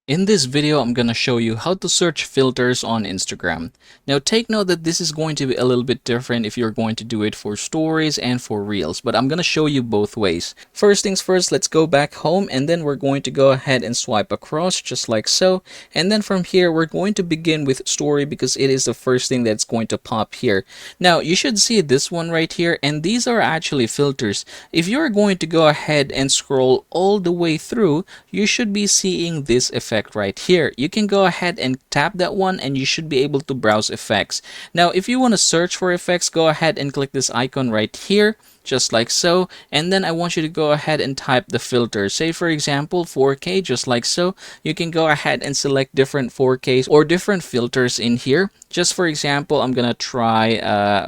In this video, I'm going to show you how to search filters on Instagram. Now, take note that this is going to be a little bit different if you're going to do it for stories and for reels, but I'm going to show you both ways. First things first, let's go back home and then we're going to go ahead and swipe across just like so. And then from here, we're going to begin with story because it is the first thing that's going to pop here. Now, you should see this one right here, and these are actually filters. If you're going to go ahead and scroll all the way through, you should be seeing this effect right here. You can go ahead and tap that one and you should be able to browse effects. Now, if you want to search for effects, go ahead and click this icon right here, just like so, and then I want you to go ahead and type the filter. Say for example 4K, just like so. You can go ahead and select different 4Ks or different filters in here. Just for example, I'm gonna try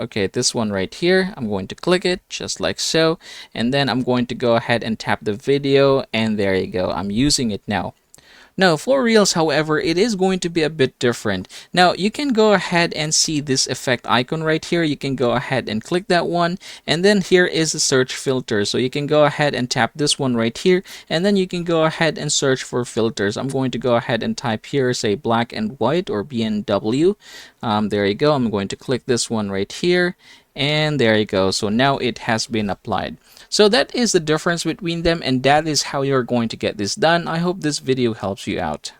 okay, this one right here. I'm going to click it just like so, and then I'm going to go ahead and tap the video, and there you go, I'm using it now. Now, for Reels, however, it is going to be a bit different. Now, you can go ahead and see this effect icon right here. You can go ahead and click that one, and then here is the search filter. So you can go ahead and tap this one right here, and then you can go ahead and search for filters. I'm going to go ahead and type here, say black and white or BNW. There you go. I'm going to click this one right here, and there you go. So now it has been applied. So that is the difference between them, and that is how you're going to get this done. I hope this video helps you out.